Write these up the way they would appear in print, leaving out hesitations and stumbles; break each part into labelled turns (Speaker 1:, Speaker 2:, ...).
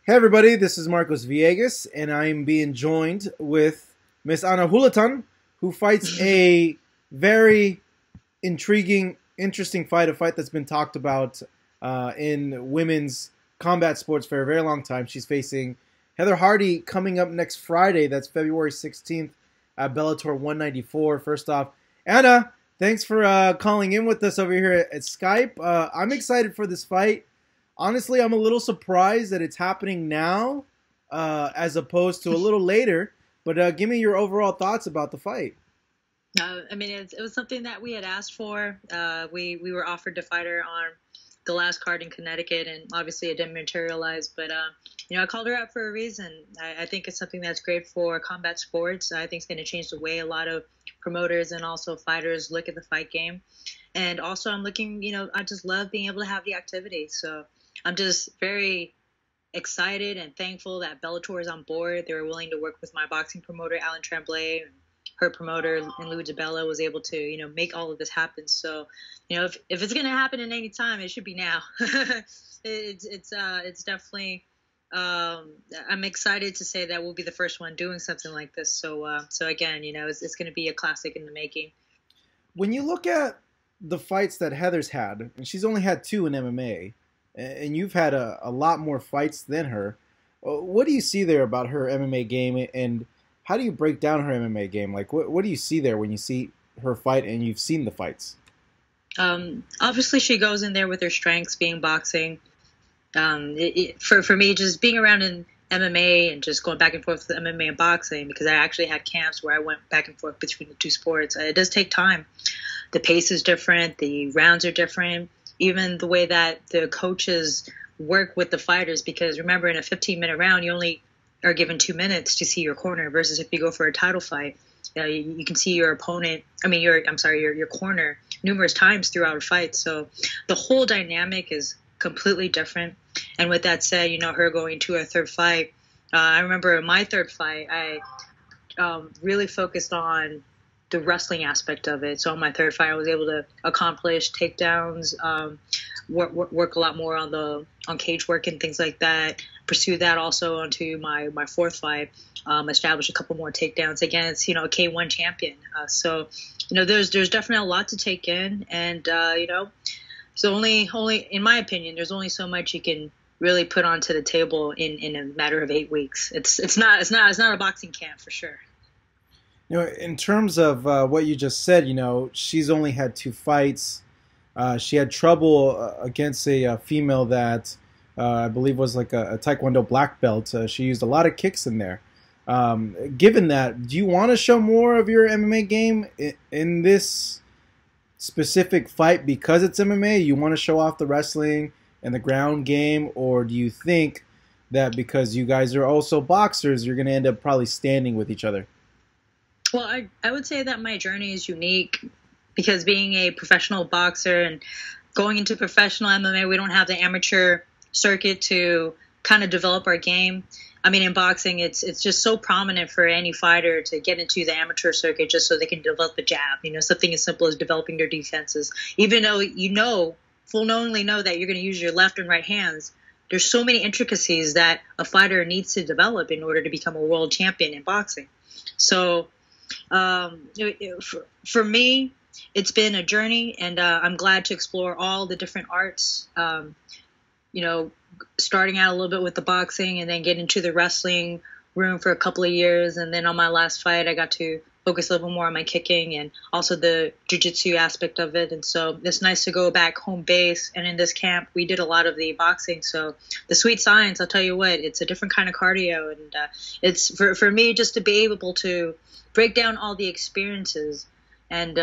Speaker 1: Hey everybody, this is Marcos Villegas, and I'm being joined with Miss Ana Julaton, who fights a very intriguing, interesting fight, a fight that's been talked about in women's combat sports for a very long time. She's facing Heather Hardy coming up next Friday. That's February 16th at Bellator 194. First off, Ana, thanks for calling in with us over here at Skype. I'm excited for this fight. Honestly, I'm a little surprised that it's happening now as opposed to a little later. But give me your overall thoughts about the fight.
Speaker 2: It was something that we had asked for. We were offered to fight her on the last card in Connecticut, and obviously it didn't materialize. But, I called her out for a reason. I think it's something that's great for combat sports. I think it's going to change the way a lot of promoters and also fighters look at the fight game. And also I'm looking, I just love being able to have the activity. So I'm just very excited and thankful that Bellator is on board. They were willing to work with my boxing promoter, Alan Tremblay, and her promoter, in Louis DeBella, was able to, make all of this happen. So, if it's going to happen at any time, it should be now. It's definitely, I'm excited to say that we'll be the first one doing something like this. So again, it's going to be a classic in the making.
Speaker 1: When you look at the fights that Heather's had, and she's only had 2 in MMA, and you've had a lot more fights than her. What do you see there about her MMA game, and how do you break down her MMA game? Like, what do you see there when you see her fight and you've seen the fights?
Speaker 2: Obviously, she goes in there with her strengths, being boxing. For me, just being around in MMA and just going back and forth with MMA and boxing, because I actually had camps where I went back and forth between the two sports. It does take time. The pace is different. The rounds are different. Even the way that the coaches work with the fighters, because remember, in a 15-minute round, you only are given 2 minutes to see your corner, versus if you go for a title fight, you can see your opponent, your corner numerous times throughout a fight. So the whole dynamic is completely different. And with that said, her going to her third fight, I remember my third fight, I really focused on the wrestling aspect of it. So on my third fight, I was able to accomplish takedowns, work a lot more on cage work and things like that. Pursue that also onto my fourth fight, establish a couple more takedowns against, a K1 champion. So there's definitely a lot to take in, and so only in my opinion, there's only so much you can really put onto the table in a matter of 8 weeks. It's not a boxing camp for sure.
Speaker 1: In terms of what you just said, she's only had 2 fights. She had trouble against a female that I believe was like a Taekwondo black belt. She used a lot of kicks in there. Given that, do you want to show more of your MMA game in this specific fight because it's MMA? You want to show off the wrestling and the ground game, or do you think that because you guys are also boxers, you're going to end up probably standing with each other?
Speaker 2: Well, I would say that my journey is unique because being a professional boxer and going into professional MMA, we don't have the amateur circuit to kind of develop our game. In boxing, it's just so prominent for any fighter to get into the amateur circuit just so they can develop a jab. Something as simple as developing their defenses. Even though full knowingly know that you're going to use your left and right hands, there's so many intricacies that a fighter needs to develop in order to become a world champion in boxing. So for me, it's been a journey, and I'm glad to explore all the different arts, starting out a little bit with the boxing and then get into the wrestling room for a couple of years. And then on my last fight, I got to focus a little more on my kicking and also the jiu-jitsu aspect of it. And so it's nice to go back home base. And in this camp, we did a lot of the boxing. So the sweet science, I'll tell you what, it's a different kind of cardio. And it's for me just to be able to break down all the experiences and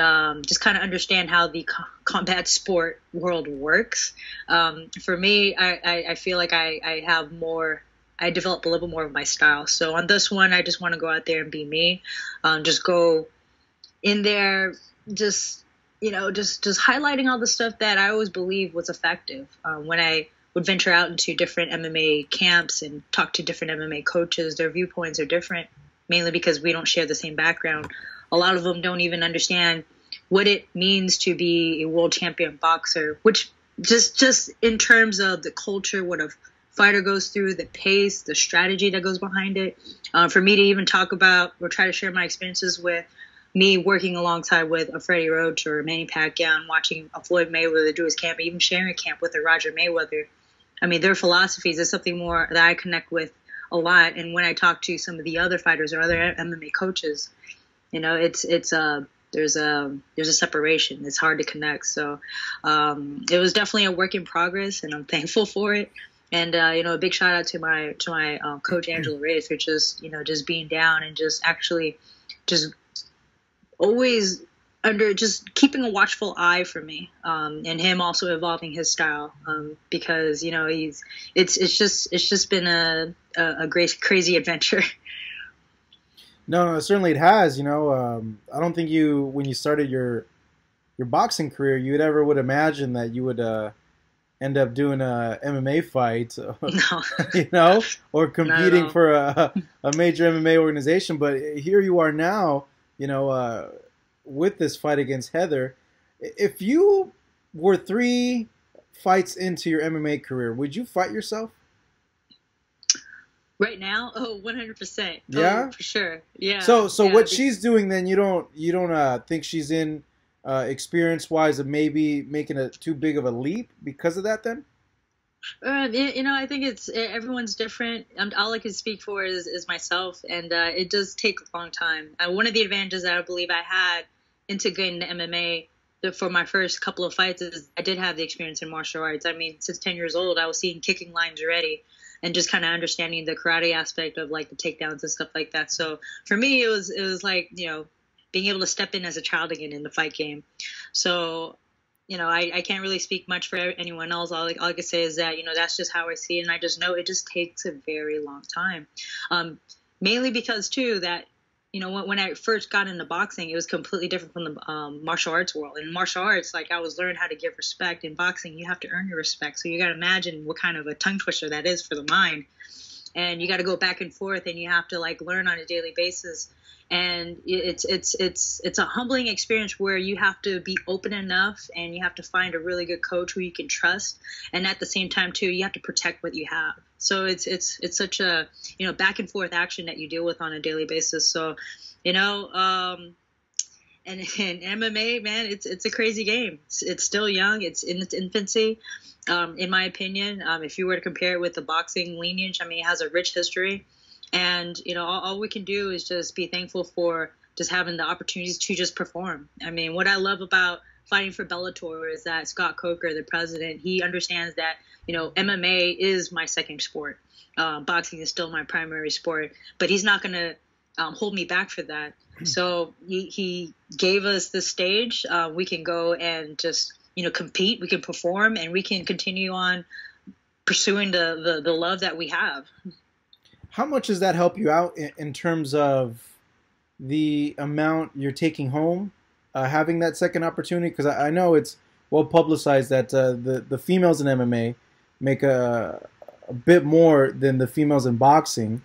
Speaker 2: just kind of understand how the combat sport world works. For me, I feel like I have more, I develop a little bit more of my style. So on this one, I just want to go out there and be me. Just go in there, just highlighting all the stuff that I always believed was effective. When I would venture out into different MMA camps and talk to different MMA coaches, their viewpoints are different, mainly because we don't share the same background. A lot of them don't even understand what it means to be a world champion boxer, which just in terms of the culture, what a fighter goes through, the pace, the strategy that goes behind it. For me to even talk about or try to share my experiences with me working alongside with a Freddie Roach or Manny Pacquiao and watching a Floyd Mayweather do his camp, even sharing a camp with a Roger Mayweather. I mean, their philosophies is something more that I connect with a lot. And when I talk to some of the other fighters or other MMA coaches, you know, there's a separation. It's hard to connect. So it was definitely a work in progress, and I'm thankful for it. And you know, a big shout out to my coach Angela Reyes for just, you know, just being down and just actually just always just keeping a watchful eye for me, and him also evolving his style, because, you know, it's just been a great crazy adventure.
Speaker 1: No, certainly it has. You know, I don't think when you started your boxing career, you would imagine that you would end up doing a MMA fight,
Speaker 2: No.
Speaker 1: you know, or competing for a major MMA organization. But here you are now, you know, with this fight against Heather. If you were 3 fights into your MMA career, would you fight yourself?
Speaker 2: Right now? Oh, 100%.
Speaker 1: Yeah?
Speaker 2: Oh, for sure. Yeah.
Speaker 1: So
Speaker 2: yeah,
Speaker 1: what she's doing, then you don't think she's in experience-wise of maybe making a too big of a leap because of that then?
Speaker 2: You know, I think everyone's different. All I can speak for is myself, and it does take a long time. One of the advantages that I believe I had into getting into MMA for my first couple of fights is I did have the experience in martial arts. I mean, since 10 years old, I was seeing kicking lines already, and just kind of understanding the karate aspect of like the takedowns and stuff like that. So for me, it was like, you know, being able to step in as a child again in the fight game. So, you know, I can't really speak much for anyone else. All I can say is that, you know, that's just how I see it. And I just know it just takes a very long time. Mainly because, too, that, you know, when I first got into boxing, it was completely different from the martial arts world. In martial arts, like, I was learning how to give respect. In boxing, you have to earn your respect. So you got to imagine what kind of a tongue twister that is for the mind. And you got to go back and forth, and you have to, like, learn on a daily basis. And it's a humbling experience where you have to be open enough, and you have to find a really good coach who you can trust. And at the same time, too, you have to protect what you have. So it's such a, you know, back and forth action that you deal with on a daily basis. So, you know, and MMA, man, it's a crazy game. It's still young. It's in its infancy. In my opinion, if you were to compare it with the boxing lineage, I mean, it has a rich history. And, you know, all we can do is just be thankful for just having the opportunities to just perform. I mean, what I love about fighting for Bellator is that Scott Coker, the president, he understands that, you know, MMA is my second sport. Boxing is still my primary sport, but he's not going to hold me back for that. So he gave us the stage. We can go and just, you know, compete. We can perform, and we can continue on pursuing the love that we have.
Speaker 1: How much does that help you out in terms of the amount you're taking home, having that second opportunity? Because I know it's well publicized that the females in MMA make a bit more than the females in boxing.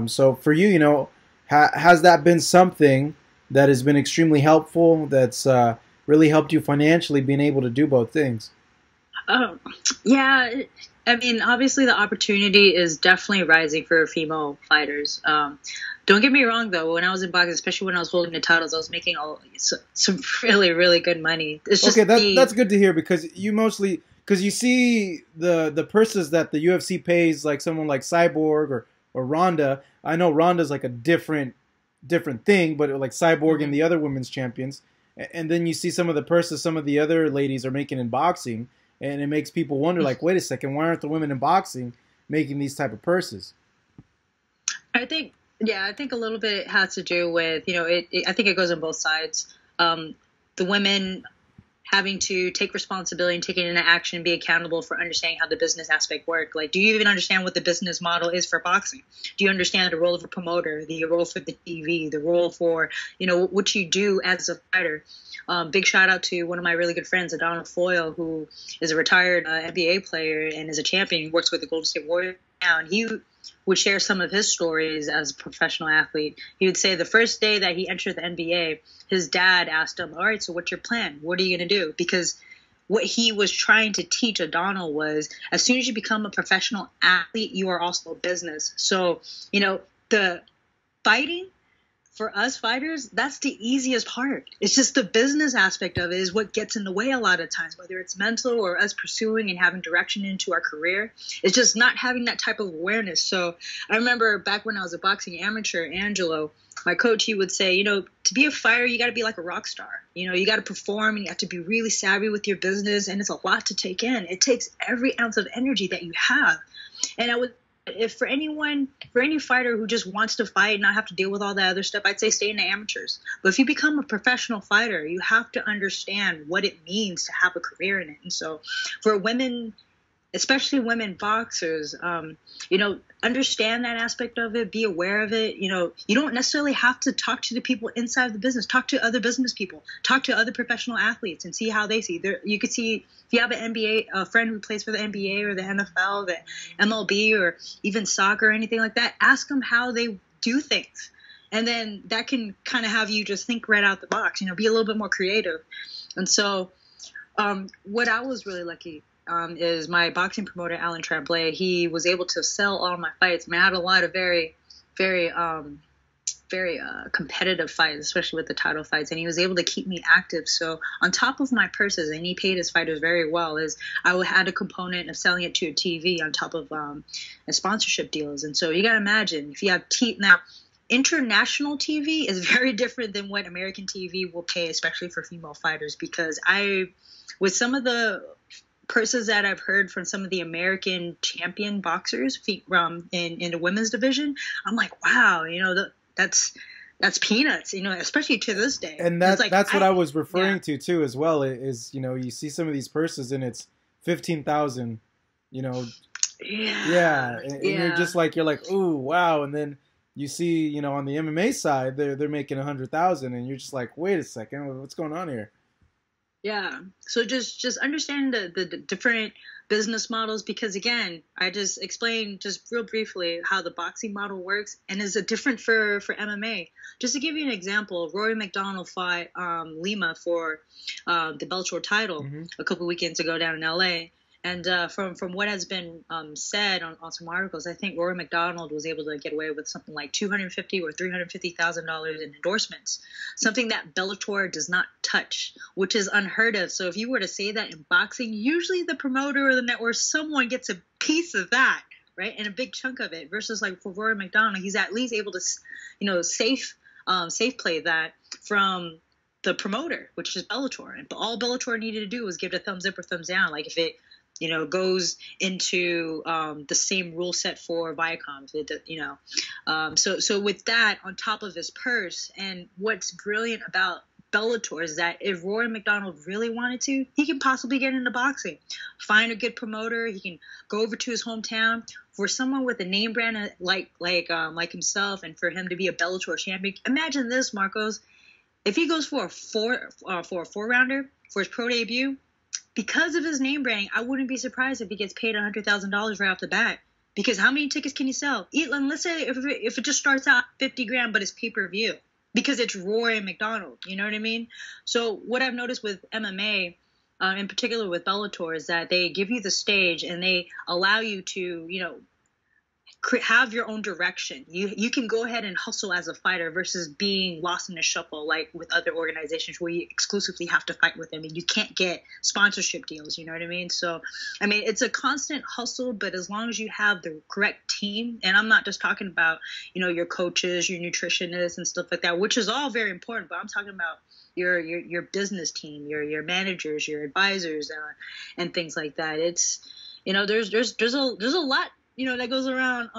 Speaker 1: So for you, you know, has that been something that has been extremely helpful, that's really helped you financially, being able to do both things?
Speaker 2: Yeah. I mean, obviously the opportunity is definitely rising for female fighters. Don't get me wrong, though. When I was in boxing, especially when I was holding the titles, I was making some really, really good money. It's just
Speaker 1: okay, that's good to hear, because you see the purses that the UFC pays, like someone like Cyborg or Ronda. I know Ronda's like a different thing, but like Cyborg and the other women's champions. And then you see some of the purses some of the other ladies are making in boxing. And it makes people wonder, like, wait a second, why aren't the women in boxing making these type of purses?
Speaker 2: I think a little bit it has to do with, you know, I think it goes on both sides. The women having to take responsibility and taking into action, be accountable for understanding how the business aspect work. Like, do you even understand what the business model is for boxing? Do you understand the role of a promoter, the role for the TV, the role for, you know, what you do as a fighter? Big shout out to one of my really good friends, Adana Foyle, who is a retired NBA player and is a champion. He works with the Golden State Warriors now, and he would share some of his stories as a professional athlete. He would say the first day that he entered the NBA, his dad asked him, all right, so what's your plan? What are you going to do? Because what he was trying to teach O'Donnell was, as soon as you become a professional athlete, you are also a business. So, the fighting, for us fighters, that's the easiest part. It's just the business aspect of it is what gets in the way a lot of times, whether it's mental or us pursuing and having direction into our career. It's just not having that type of awareness. So I remember back when I was a boxing amateur, Angelo, my coach, he would say, to be a fighter, you got to be like a rock star. You got to perform and you have to be really savvy with your business. And it's a lot to take in. It takes every ounce of energy that you have. And if for any fighter who just wants to fight and not have to deal with all that other stuff, I'd say stay in the amateurs. But if you become a professional fighter, you have to understand what it means to have a career in it. And so for women, especially women boxers, understand that aspect of it, be aware of it. You don't necessarily have to talk to the people inside the business. Talk to other business people, talk to other professional athletes and see how they see. You could see if you have a friend who plays for the NBA or the NFL, the MLB, or even soccer or anything like that, ask them how they do things. And then that can kind of have you just think right out the box, be a little bit more creative. And so what I was really lucky is my boxing promoter, Alan Tremblay. He was able to sell all my fights. I had a lot of very, very, very competitive fights, especially with the title fights, and he was able to keep me active. So on top of my purses, and he paid his fighters very well, is I had a component of selling it to a TV on top of sponsorship deals. And so you got to imagine, if you have now, international TV is very different than what American TV will pay, especially for female fighters, because with some of the purses that I've heard from some of the American champion boxers in the women's division, I'm like, wow, that's peanuts, especially to this day.
Speaker 1: And that's what I was referring to too, as well. Is you see some of these purses and it's 15,000, yeah, and you're just like ooh, wow, and then you see on the MMA side they're making 100,000, and you're just like, wait a second, what's going on here?
Speaker 2: Yeah. So just understand the different business models, because again, I just explained just real briefly how the boxing model works, and is it different for MMA. Just to give you an example, Rory McDonald fought Lima for the Bellator title a couple weekends ago down in LA. And from what has been said on some articles, I think Rory McDonald was able to get away with something like $250,000 or $350,000 in endorsements, something that Bellator does not touch, which is unheard of. So if you were to say that in boxing, usually the promoter or the network, someone gets a piece of that, right, and a big chunk of it. Versus like for Rory McDonald, he's at least able to, safe play that from the promoter, which is Bellator. And all Bellator needed to do was give it a thumbs up or thumbs down. Like if it goes into the same rule set for Viacom, so with that on top of his purse. And what's brilliant about Bellator is that if Rory McDonald really wanted to, he can possibly get into boxing, find a good promoter. He can go over to his hometown. For someone with a name brand like himself, and for him to be a Bellator champion, imagine this, Marcos. If he goes for a four rounder for his pro debut, because of his name branding, I wouldn't be surprised if he gets paid $100,000 right off the bat. Because how many tickets can he sell? Let's say if it just starts out $50,000, but it's pay-per-view, because it's Rory McDonald. You know what I mean? So what I've noticed with MMA, in particular with Bellator, is that they give you the stage and they allow you to, have your own direction. You can go ahead and hustle as a fighter versus being lost in the shuffle like with other organizations where you exclusively have to fight with them and you can't get sponsorship deals. You know what I mean? So, it's a constant hustle, but as long as you have the correct team, and I'm not just talking about, your coaches, your nutritionists and stuff like that, which is all very important, but I'm talking about your business team, your managers, your advisors, and things like that. It's, there's a lot that goes around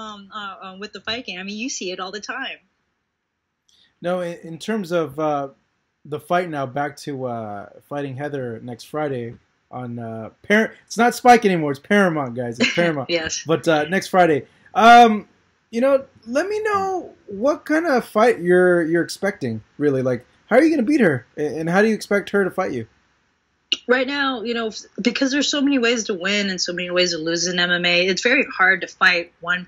Speaker 2: with the fight game. You see it all the time.
Speaker 1: No, in terms of the fight now, back to fighting Heather next Friday on It's not Spike anymore. It's Paramount, guys. It's Paramount.
Speaker 2: Yes.
Speaker 1: But next Friday, let me know what kind of fight you're expecting. Really, like, how are you going to beat her, and how do you expect her to fight you?
Speaker 2: Right now, because there's so many ways to win and so many ways to lose in MMA, it's very hard to fight one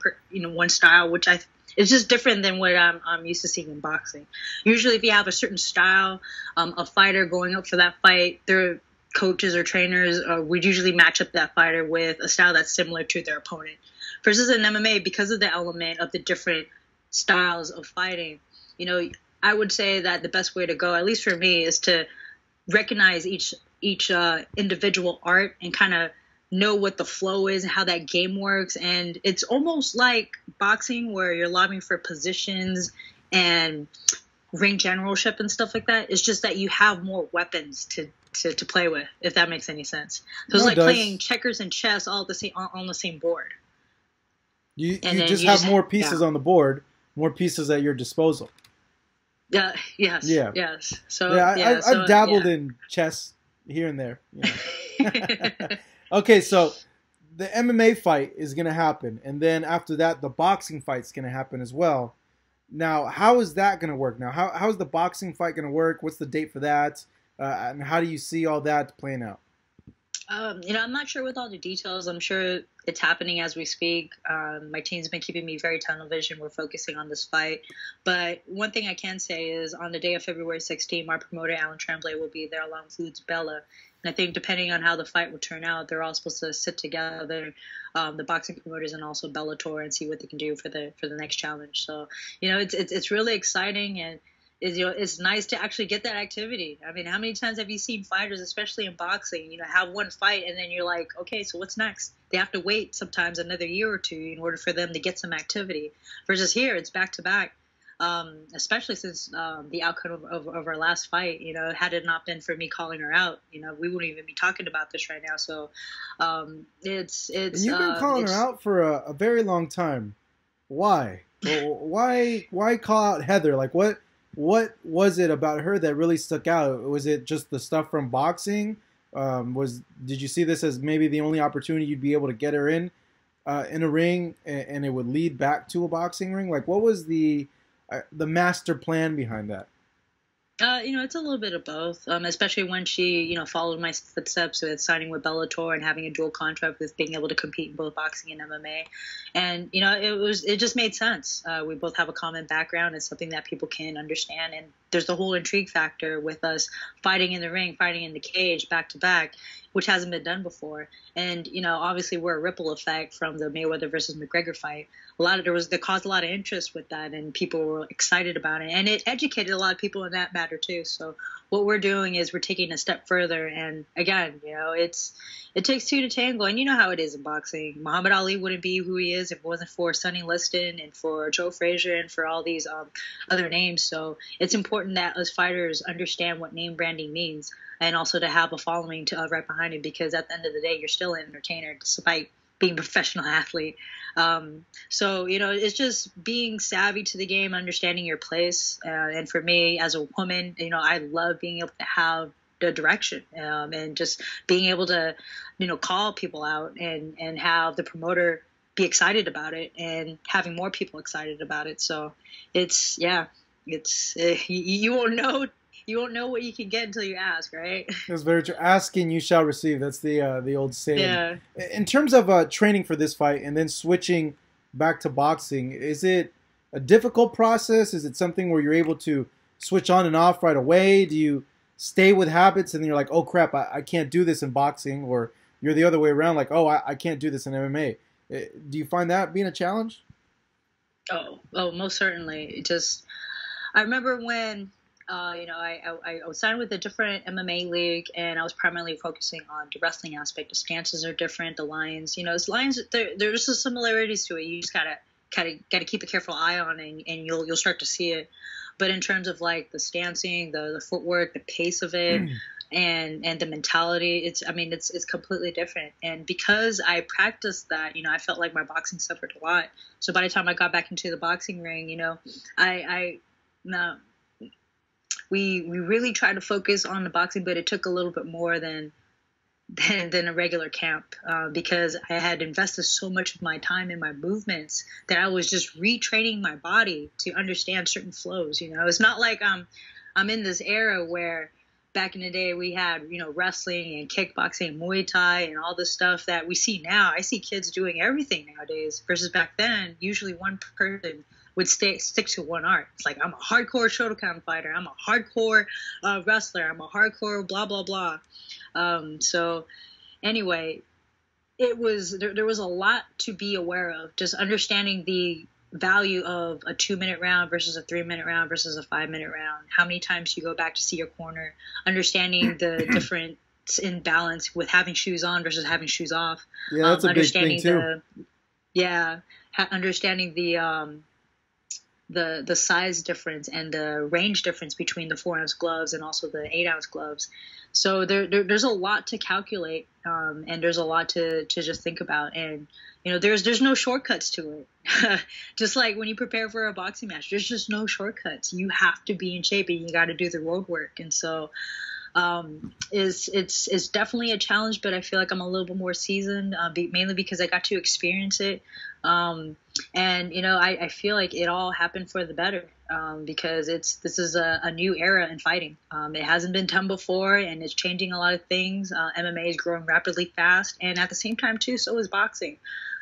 Speaker 2: style, which it's just different than what I'm used to seeing in boxing. Usually, if you have a certain style, a fighter going up for that fight, they're coaches or trainers would usually match up that fighter with a style that's similar to their opponent. Versus in MMA, because of the element of the different styles of fighting, you know, I would say that the best way to go, at least for me, is to recognize each individual art and kind of know what the flow is and how that game works. And it's almost like boxing where you're lobbying for positions and ring generalship and stuff like that. It's just that you have more weapons to play with, if that makes any sense. So it's like playing checkers and chess all at the same on the same board.
Speaker 1: You just have more pieces on the board, more pieces at your disposal.
Speaker 2: Yeah. Yes.
Speaker 1: Yeah.
Speaker 2: Yes. So
Speaker 1: I've dabbled in chess here and there. You know. Okay, so the MMA fight is going to happen, and then after that, the boxing fight's going to happen as well. Now, how is that going to work? Now, how's the boxing fight going to work? What's the date for that? And how do you see all that playing out?
Speaker 2: You know, I'm not sure with all the details. I'm sure it's happening as we speak. My team's been keeping me very tunnel vision. We're focusing on this fight. But one thing I can say is on the day of February 16th, our promoter, Alan Tremblay, will be there along with Bella. And I think depending on how the fight will turn out, they're all supposed to sit together, the boxing promoters and also Bellator, and see what they can do for the next challenge. So, you know, it's really exciting, and it's nice to actually get that activity. I mean, how many times have you seen fighters, especially in boxing, you know, have one fight and then you're like, okay, so what's next? They have to wait sometimes another year or two in order for them to get some activity. Versus here, it's back to back. Especially since the outcome of our last fight, you know, had it not been for me calling her out, you know, we wouldn't even be talking about this right now. So it's and
Speaker 1: you've been calling her out for a very long time. Why? Why call out Heather? Like what was it about her that really stuck out? Was it just the stuff from boxing? Did you see this as maybe the only opportunity you'd be able to get her in a ring, and it would lead back to a boxing ring? Like, what was the master plan behind that?
Speaker 2: You know, it's a little bit of both, especially when she, you know, followed my footsteps with signing with Bellator and having a dual contract with being able to compete in both boxing and MMA. And, you know, it just made sense. We both have a common background. It's something that people can understand. And there's the whole intrigue factor with us fighting in the ring, fighting in the cage back to back, which hasn't been done before. And, you know, obviously we're a ripple effect from the Mayweather versus McGregor fight. That caused a lot of interest with that, and people were excited about it, and it educated a lot of people in that matter too. So what we're doing is we're taking a step further, and again, you know, it takes two to tango, and you know how it is in boxing. Muhammad Ali wouldn't be who he is if it wasn't for Sonny Liston and for Joe Frazier and for all these other names. So it's important that us fighters understand what name branding means, and also to have a following right behind it, because at the end of the day, you're still an entertainer despite being a professional athlete. So, you know, it's just being savvy to the game, understanding your place. And for me as a woman, you know, I love being able to have the direction and just being able to, you know, call people out and have the promoter be excited about it and having more people excited about it. So you won't know. You won't know what you can get until you ask, right?
Speaker 1: That's very true. Asking, you shall receive. That's the old saying.
Speaker 2: Yeah.
Speaker 1: In terms of training for this fight and then switching back to boxing, is it a difficult process? Is it something where you're able to switch on and off right away? Do you stay with habits and then you're like, oh crap, I can't do this in boxing? Or you're the other way around, like, oh, I can't do this in MMA. Do you find that being a challenge?
Speaker 2: Oh, most certainly. I remember when you know, I was signed with a different MMA league, and I was primarily focusing on the wrestling aspect. The stances are different. The lines, you know, there's some similarities to it. You just gotta keep a careful eye on it, and you'll start to see it. But in terms of like the stancing, the footwork, the pace of it, and the mentality, it's completely different. And because I practiced that, you know, I felt like my boxing suffered a lot. So by the time I got back into the boxing ring, you know, we really tried to focus on the boxing, but it took a little bit more than a regular camp because I had invested so much of my time in my movements that I was just retraining my body to understand certain flows. You know, it's not like I'm in this era where back in the day we had, you know, wrestling and kickboxing, Muay Thai, and all this stuff that we see now. I see kids doing everything nowadays versus back then. Usually one person would stick to one art. It's like, I'm a hardcore Shotokan fighter. I'm a hardcore wrestler. I'm a hardcore blah, blah, blah. So anyway, there was a lot to be aware of, just understanding the value of a 2-minute round versus a 3-minute round versus a 5-minute round. How many times you go back to see your corner, understanding the difference in balance with having shoes on versus having shoes off.
Speaker 1: Yeah, that's a big thing too.
Speaker 2: Understanding the size difference and the range difference between the 4-ounce gloves and also the 8-ounce gloves. So there's a lot to calculate, and there's a lot to just think about. And, you know, there's no shortcuts to it. Just like when you prepare for a boxing match, there's just no shortcuts. You have to be in shape and you got to do the road work. And so it's definitely a challenge, but I feel like I'm a little bit more seasoned, mainly because I got to experience it. And, you know, I feel like it all happened for the better, because this is a new era in fighting. It hasn't been done before, and it's changing a lot of things. MMA is growing rapidly fast, and at the same time, too, so is boxing.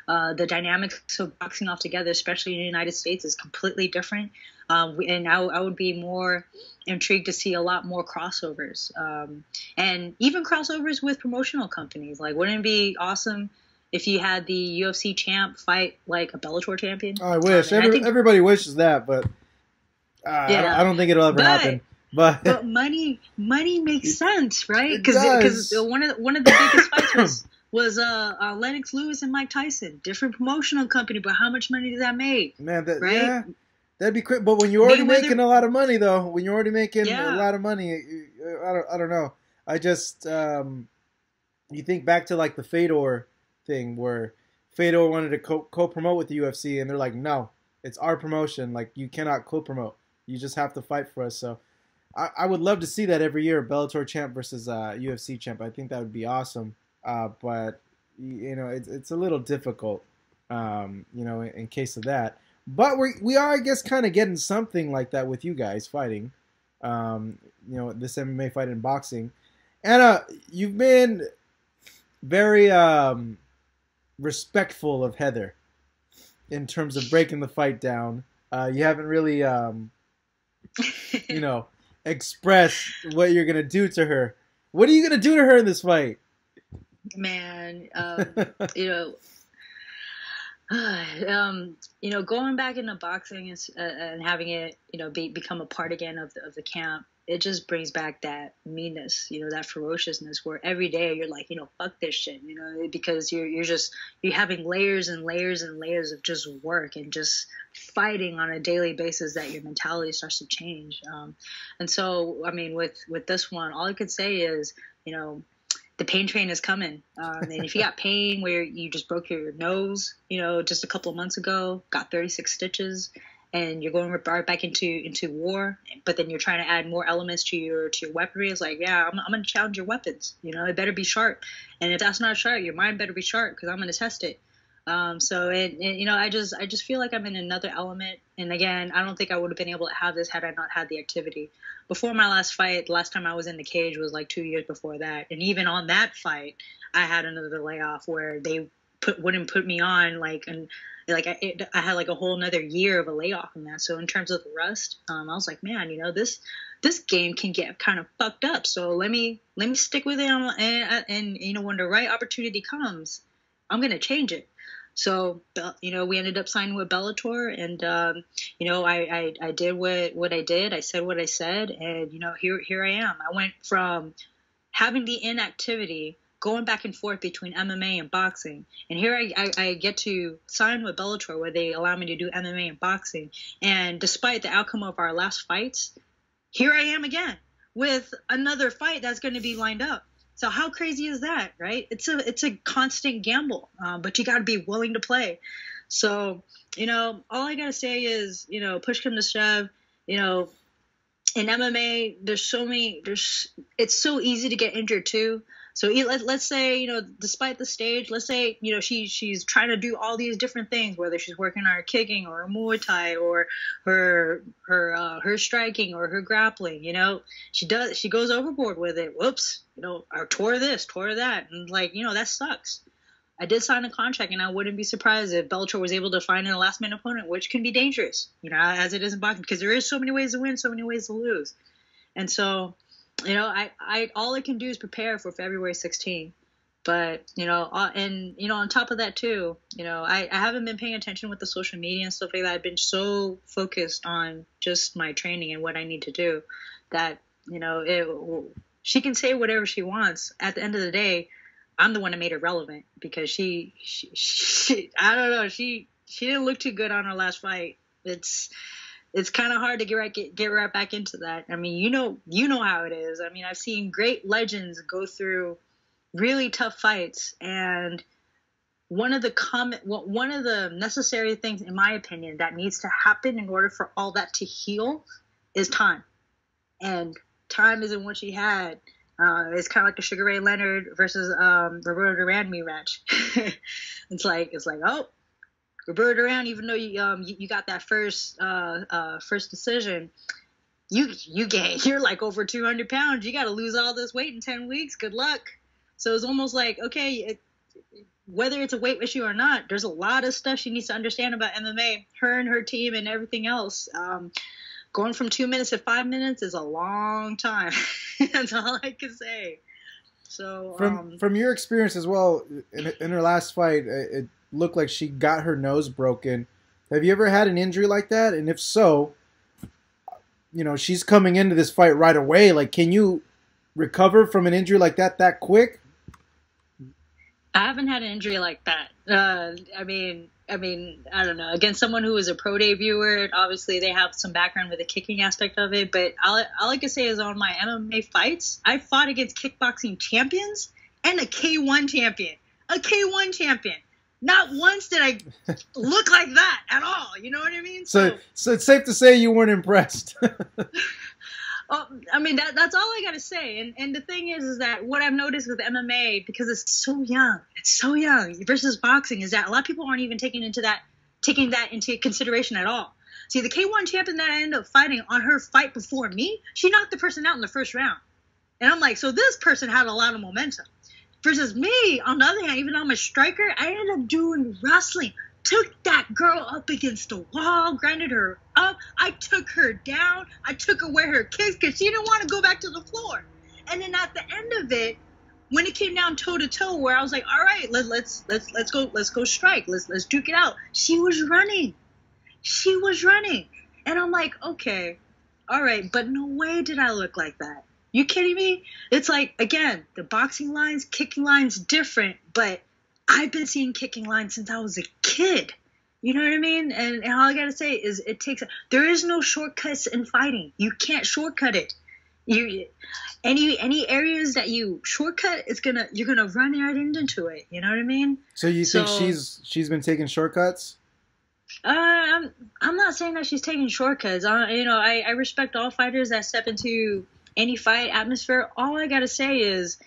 Speaker 2: The dynamics of boxing altogether, especially in the United States, is completely different. And I would be more intrigued to see a lot more crossovers, and even crossovers with promotional companies. Like, wouldn't it be awesome if you had the UFC champ fight like a Bellator champion?
Speaker 1: Oh, I wish. Everybody wishes that, but I don't think it'll ever happen.
Speaker 2: But money makes sense, right? Because one of the biggest fights was Lennox Lewis and Mike Tyson. Different promotional company, but how much money did that make?
Speaker 1: Man,
Speaker 2: right?
Speaker 1: Yeah, that'd be quick. But when you're already making a lot of money, though, a lot of money, I don't know. I just you think back to like the Fedor thing, where Fedor wanted to co-promote with the UFC, and they're like, no, it's our promotion. Like, you cannot co-promote. You just have to fight for us. So I would love to see that every year, Bellator champ versus UFC champ. I think that would be awesome. But you know, it's a little difficult, you know, in case of that. But we are, I guess, kind of getting something like that with you guys fighting. You know, this MMA fight in boxing. Anna, you've been very respectful of Heather in terms of breaking the fight down. You haven't really, you know, expressed what you're gonna do to her. What are you gonna do to her in this fight?
Speaker 2: Man, you know, going back into boxing and having it, you know, become a part again of the camp, it just brings back that meanness, you know, that ferociousness, where every day you're like, you know, fuck this shit, you know, because you're having layers and layers and layers of just work and just fighting on a daily basis, that your mentality starts to change. And so, I mean, with this one, all I could say is, you know, the pain train is coming. And if you got pain where you just broke your nose, you know, just a couple of months ago, got 36 stitches, and you're going right back into war, but then you're trying to add more elements to your weaponry, it's like, yeah, I'm going to challenge your weapons. You know, it better be sharp. And if that's not sharp, your mind better be sharp, because I'm going to test it. So you know, I just feel like I'm in another element. And again, I don't think I would have been able to have this had I not had the activity. Before my last fight, the last time I was in the cage was like 2 years before that. And even on that fight, I had another layoff where they wouldn't put me on, I had like a whole another year of a layoff in that. So in terms of the rust, I was like, man, you know, this game can get kind of fucked up. So let me stick with it, and you know, when the right opportunity comes, I'm gonna change it. So, you know, we ended up signing with Bellator, and, you know, I did what I did. I said what I said, and, you know, here I am. I went from having the inactivity, going back and forth between MMA and boxing, and here I get to sign with Bellator, where they allow me to do MMA and boxing. And despite the outcome of our last fights, here I am again with another fight that's going to be lined up. So how crazy is that, right? It's a constant gamble, but you got to be willing to play. So, you know, all I got to say is, you know, push come to shove, you know, in MMA, it's so easy to get injured too. So let's say, you know, despite the stage, let's say, you know, she's trying to do all these different things, whether she's working on her kicking or her Muay Thai or her striking or her grappling, you know, she goes overboard with it. Whoops, you know, or tore this, tore that. And like, you know, that sucks. I did sign a contract, and I wouldn't be surprised if Bellator was able to find a last-minute opponent, which can be dangerous, as it is in boxing, because there is so many ways to win, so many ways to lose. And so, I all I can do is prepare for February 16th. But, on top of that too, I haven't been paying attention with the social media and stuff like that. I've been so focused on just my training and what I need to do that, she can say whatever she wants. At the end of the day, I'm the one that made her relevant, because she I don't know, she didn't look too good on her last fight. It's kind of hard to get right back into that. I mean, you know how it is. I mean, I've seen great legends go through really tough fights, and one of the necessary things, in my opinion, that needs to happen in order for all that to heal is time. And time isn't what she had. It's kind of like a Sugar Ray Leonard versus Roberto Duran rematch. It's like, oh, Roberto Duran, even though you got that first decision, you're like over 200 pounds. You got to lose all this weight in 10 weeks. Good luck. So it's almost like, okay, whether it's a weight issue or not, there's a lot of stuff she needs to understand about MMA, her and her team and everything else. Going from 2 minutes to 5 minutes is a long time. That's all I can say. So
Speaker 1: from your experience as well, in her last fight, it looked like she got her nose broken. Have you ever had an injury like that? And if so, she's coming into this fight right away. Like, can you recover from an injury like that quick?
Speaker 2: I haven't had an injury like that. I mean, I don't know. Against someone who is a pro debuter, obviously they have some background with the kicking aspect of it. But all I can say is, on my MMA fights, I fought against kickboxing champions and a K1 champion. A K1 champion. Not once did I look like that at all. You know what I mean?
Speaker 1: So it's safe to say you weren't impressed.
Speaker 2: I mean, that's all I got to say. And the thing is that what I've noticed with MMA, because it's so young versus boxing, is that a lot of people aren't even taking that into consideration at all. See, the K1 champion that I ended up fighting, on her fight before me, she knocked the person out in the first round. And I'm like, so this person had a lot of momentum. Versus me, on the other hand, even though I'm a striker, I ended up doing wrestling. Took that girl up against the wall, grinded her up. I took her down. I took away her kicks because she didn't want to go back to the floor. And then at the end of it, when it came down toe to toe, where I was like, all right, let's go strike. Let's duke it out. She was running. And I'm like, okay, all right, but no way did I look like that. You kidding me? It's like, again, the boxing lines, kicking lines different, but I've been seeing kicking lines since I was a kid. You know what I mean? And all I gotta say is, there is no shortcuts in fighting. You can't shortcut it. Any areas that you shortcut, you're gonna run right into it. You know what I mean?
Speaker 1: So you think she's been taking shortcuts?
Speaker 2: I'm not saying that she's taking shortcuts. I respect all fighters that step into any fight atmosphere. All I gotta say is,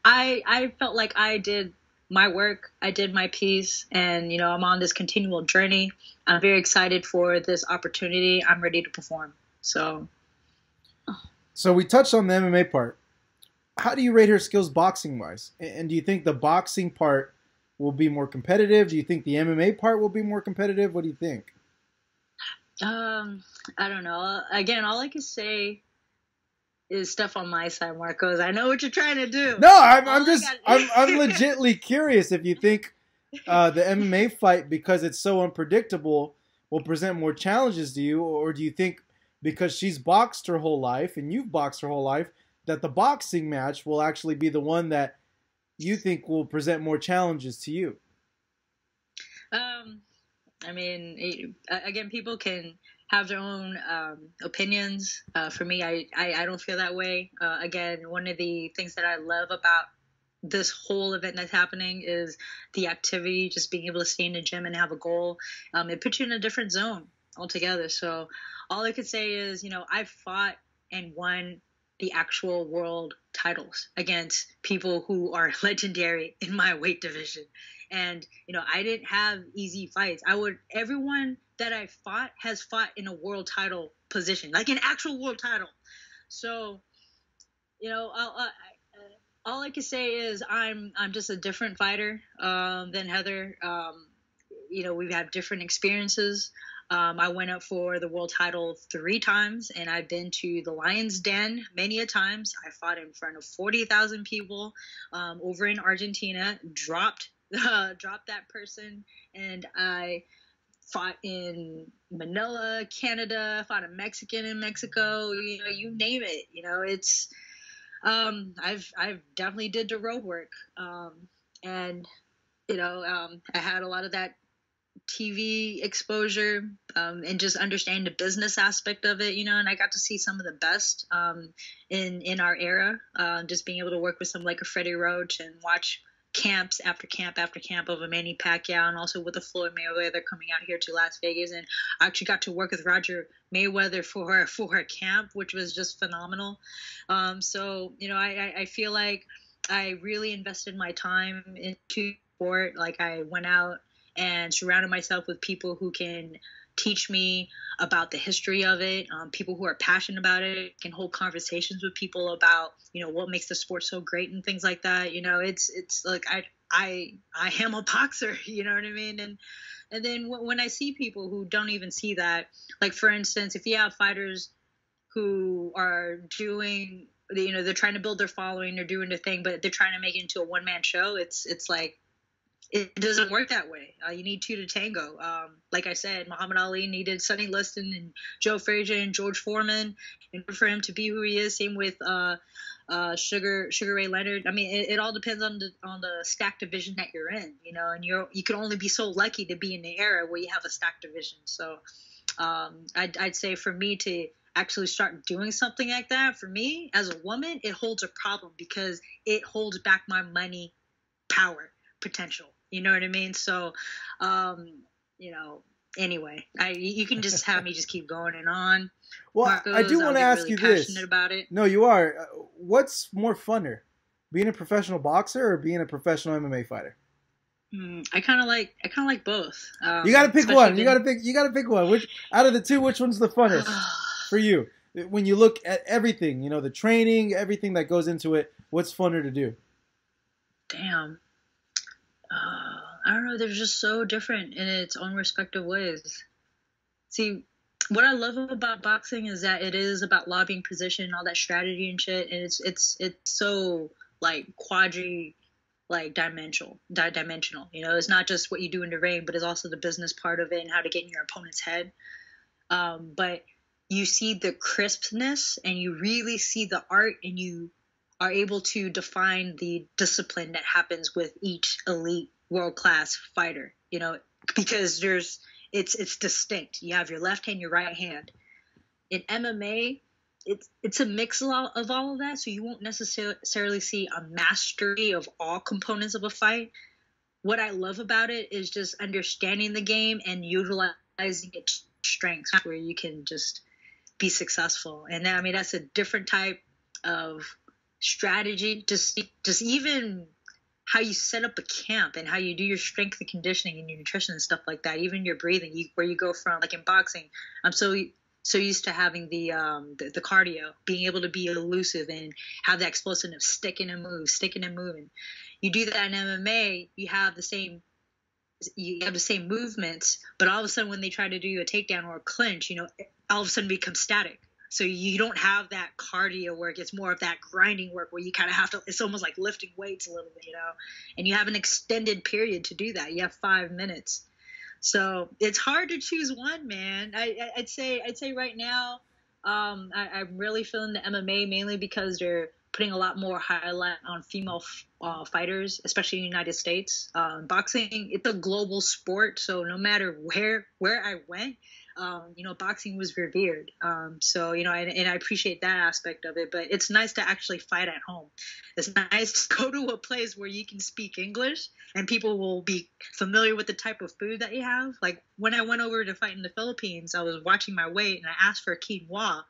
Speaker 2: I felt like I did my work, I did my piece, and I'm on this continual journey. I'm very excited for this opportunity. I'm ready to perform. So
Speaker 1: we touched on the MMA part. How do you rate her skills boxing wise? And do you think the boxing part will be more competitive? Do you think the MMA part will be more competitive? What do you think?
Speaker 2: I don't know. Again, all I can say is stuff on my side, Marcos. I know what you're trying to do.
Speaker 1: No, I'm legitly curious if you think the MMA fight, because it's so unpredictable, will present more challenges to you, or do you think because she's boxed her whole life and you've boxed her whole life, that the boxing match will actually be the one that you think will present more challenges to you?
Speaker 2: I mean, again, people can have their own opinions. For me, I don't feel that way. Again, one of the things that I love about this whole event that's happening is the activity, just being able to stay in the gym and have a goal. It puts you in a different zone altogether. So all I could say is, I fought and won the actual world titles against people who are legendary in my weight division. And, I didn't have easy fights. Everyone that I fought has fought in a world title position, like an actual world title. So, All I can say is I'm just a different fighter than Heather. You know, we've had different experiences. I went up for the world title 3 times, and I've been to the Lion's Den many a times. I fought in front of 40,000 people over in Argentina, dropped that person, and I fought in Manila, Canada, fought a Mexican in Mexico. You know, you name it. You know, it's I've definitely did the road work, and you know, I had a lot of that TV exposure, and just understanding the business aspect of it, you know, and I got to see some of the best in our era, just being able to work with someone like a Freddie Roach and watch camps after camp after camp of a Manny Pacquiao, and also with the Floyd Mayweather coming out here to Las Vegas. And I actually got to work with Roger Mayweather for a camp, which was just phenomenal. So, you know, I feel like I really invested my time into sport. Like, I went out and surrounded myself with people who can teach me about the history of it, people who are passionate about it, can hold conversations with people about, you know, what makes the sport so great and things like that. You know, it's like I am a boxer, you know what I mean? And then when I see people who don't even see that, like, for instance, if you have fighters who are doing, you know, they're trying to build their following, they're doing their thing, but they're trying to make it into a one-man show, it's like, it doesn't work that way. You need two to tango. Like I said, Muhammad Ali needed Sonny Liston and Joe Frazier and George Foreman in order for him to be who he is. Same with Sugar Ray Leonard. I mean, it all depends on the stacked division that you're in, you know. And you can only be so lucky to be in the era where you have a stacked division. So I'd say for me to actually start doing something like that, for me as a woman, it holds a problem because it holds back my money power potential. You know what I mean? So, you know, anyway, you can just have me just keep going and on.
Speaker 1: Well,
Speaker 2: Marcos,
Speaker 1: I do want to ask
Speaker 2: really
Speaker 1: you
Speaker 2: passionate
Speaker 1: this.
Speaker 2: About it.
Speaker 1: No, you are. What's more funner, being a professional boxer or being a professional MMA fighter?
Speaker 2: I kind of like both.
Speaker 1: You got to pick one. You got to pick one. Which out of the two, which one's the funnest for you? When you look at everything, you know, the training, everything that goes into it, what's funner to do?
Speaker 2: Damn. I don't know. They're just so different in its own respective ways. See, what I love about boxing is that it is about lobbying position, all that strategy and shit, and it's so like dimensional. You know, it's not just what you do in the ring, but it's also the business part of it and how to get in your opponent's head. But you see the crispness, and you really see the art, and you are able to define the discipline that happens with each elite world-class fighter, you know, because it's distinct. You have your left hand, your right hand. In MMA, it's a mix of all of that, so you won't necessarily see a mastery of all components of a fight. What I love about it is just understanding the game and utilizing its strengths where you can just be successful. And I mean, that's a different type of strategy, just even how you set up a camp and how you do your strength and conditioning and your nutrition and stuff like that, even your breathing, where you go from, like in boxing, I'm so used to having the cardio, being able to be elusive and have that explosiveness, sticking and moving. You do that in MMA, you have the same movements, but all of a sudden when they try to do a takedown or a clinch, you know, all of a sudden become static. So you don't have that cardio work. It's more of that grinding work where you kind of have to, it's almost like lifting weights a little bit, you know, and you have an extended period to do that. You have 5 minutes. So it's hard to choose one, man. I'd say right now, I'm really feeling the MMA mainly because they're putting a lot more highlight on female fighters, especially in the United States. Boxing, it's a global sport. So no matter where I went, you know, boxing was revered. So, you know, and I appreciate that aspect of it, but it's nice to actually fight at home. It's nice to go to a place where you can speak English and people will be familiar with the type of food that you have. Like when I went over to fight in the Philippines, I was watching my weight and I asked for quinoa.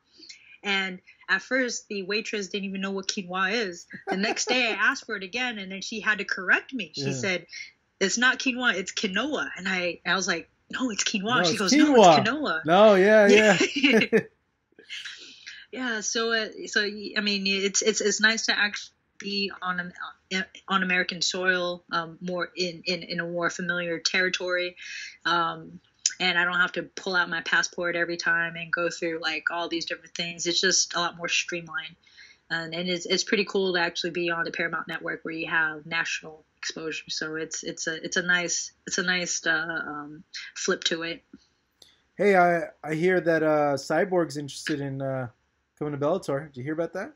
Speaker 2: And at first, the waitress didn't even know what quinoa is. The next day, I asked for it again, and then she had to correct me. She said, "It's not quinoa, it's quinoa." And I was like, "No, it's quinoa."
Speaker 1: No,
Speaker 2: she goes,
Speaker 1: quinoa.
Speaker 2: "No, it's quinoa."
Speaker 1: No, yeah.
Speaker 2: Yeah. So I mean, it's nice to actually be on American soil, more in a more familiar territory. And I don't have to pull out my passport every time and go through like all these different things. It's just a lot more streamlined. And it's pretty cool to actually be on the Paramount Network where you have national exposure. So it's a nice flip to it.
Speaker 1: Hey, I hear that Cyborg's interested in coming to Bellator. Did you hear about that?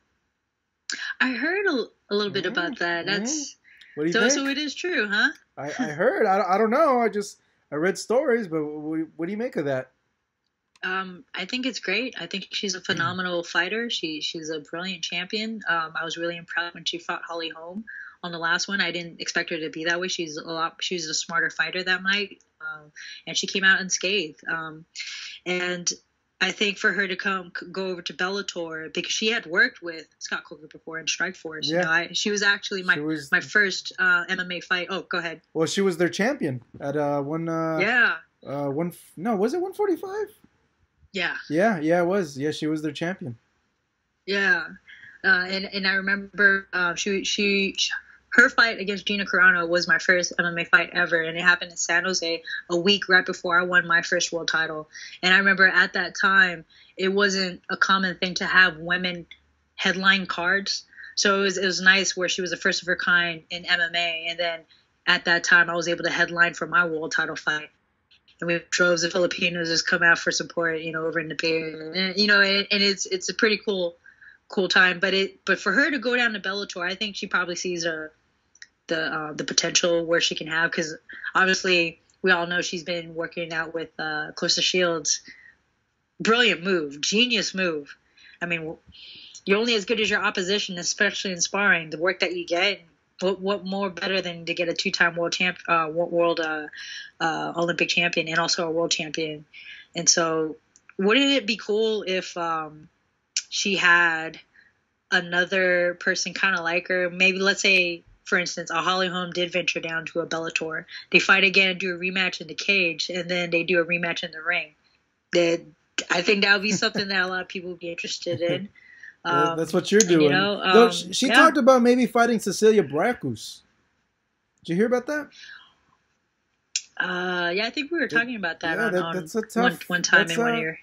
Speaker 2: I heard a little bit about that. That's
Speaker 1: what do you think?
Speaker 2: So it is true, huh?
Speaker 1: I heard. I don't know. I read stories, but what do you make of that?
Speaker 2: I think it's great. I think she's a phenomenal fighter. She's a brilliant champion. I was really impressed when she fought Holly Holm on the last one. I didn't expect her to be that way. She's a smarter fighter that night, and she came out unscathed. And I think for her to go over to Bellator, because she had worked with Scott Coker before in Strikeforce.
Speaker 1: Yeah.
Speaker 2: You know, she was actually my first MMA fight. Oh, go ahead.
Speaker 1: Well, she was their champion at one.
Speaker 2: Yeah.
Speaker 1: Was it 145?
Speaker 2: Yeah.
Speaker 1: Yeah, it was. Yeah, she was their champion.
Speaker 2: Yeah, and I remember her fight against Gina Carano was my first MMA fight ever, and it happened in San Jose a week right before I won my first world title. And I remember at that time it wasn't a common thing to have women headline cards, so it was nice where she was the first of her kind in MMA, and then at that time I was able to headline for my world title fight. And we have droves of Filipinos just come out for support, you know, over in the Bay Area. And, you know, and it's a pretty cool time. But for her to go down to Bellator, I think she probably sees the potential where she can have, because obviously we all know she's been working out with Clarissa Shields. Brilliant move, genius move. I mean, you're only as good as your opposition, especially in sparring. The work that you get. What more better than to get a two-time world Olympic champion and also a world champion? And so, wouldn't it be cool if she had another person kind of like her? Maybe, let's say, for instance, a Holly Holm did venture down to a Bellator. They fight again and do a rematch in the cage, and then they do a rematch in the ring. I think that would be something that a lot of people would be interested in.
Speaker 1: That's what you're doing.
Speaker 2: You know,
Speaker 1: she talked about maybe fighting Cecilia Braekhus. Did you hear about that?
Speaker 2: Yeah, I think we were talking about that
Speaker 1: that's a tough,
Speaker 2: one time in one year.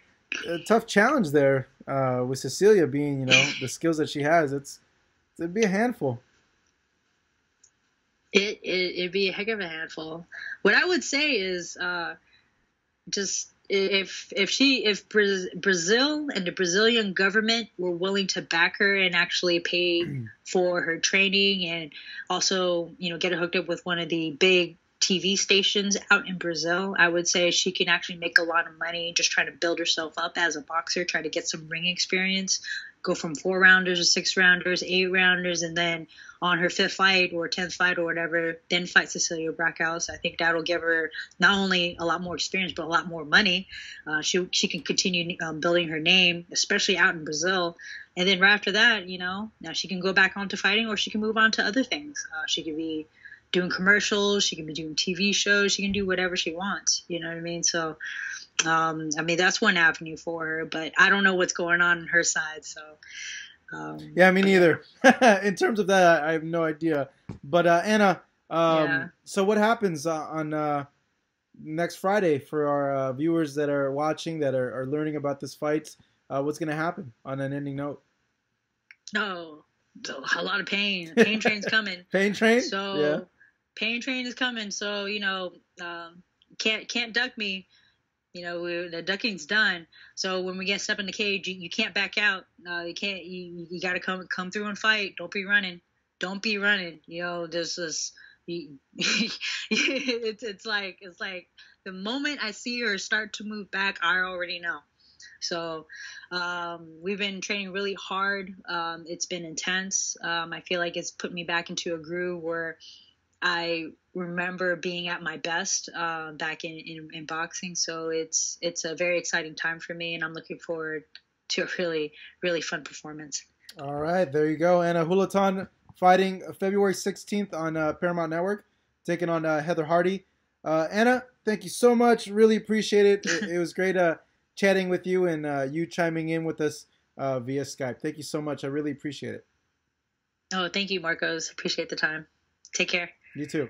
Speaker 1: A tough challenge there with Cecilia being, you know, the skills that she has. It'd be a handful.
Speaker 2: It'd be a heck of a handful. What I would say is just if Brazil and the Brazilian government were willing to back her and actually pay for her training, and also, you know, get her hooked up with one of the big TV stations out in Brazil, I would say she can actually make a lot of money just trying to build herself up as a boxer, try to get some ring experience, go from 4-rounders to 6-rounders, 8-rounders, and then on her 5th fight or 10th fight or whatever, then fight Cecilia Braekhus. I think that'll give her not only a lot more experience, but a lot more money. She can continue building her name, especially out in Brazil. And then right after that, you know, now she can go back on to fighting, or she can move on to other things. She could be doing commercials, she can be doing TV shows, she can do whatever she wants. You know what I mean? So, I mean, that's one avenue for her, but I don't know what's going on her side. So,
Speaker 1: yeah, me neither. In terms of that, I have no idea. But Anna, so what happens on next Friday for our viewers that are watching, that are learning about this fight? What's going to happen on an ending note?
Speaker 2: No, a lot of pain. Pain train's coming.
Speaker 1: Pain train?
Speaker 2: So, yeah. Pain train is coming. So, you know, can't duck me. You know, the ducking's done. So when we get step in the cage, you can't back out. You can't. You got to come through and fight. Don't be running. Don't be running. You know, there's this. It's like the moment I see her start to move back, I already know. So we've been training really hard. It's been intense. I feel like it's put me back into a groove where I remember being at my best back in boxing. So it's a very exciting time for me, and I'm looking forward to a really, really fun performance.
Speaker 1: All right, there you go. Anna Julaton fighting February 16th on Paramount Network, taking on Heather Hardy. Anna, thank you so much. Really appreciate it. It was great chatting with you, and you chiming in with us via Skype. Thank you so much. I really appreciate it.
Speaker 2: Oh, thank you, Marcos. Appreciate the time. Take care.
Speaker 1: You too.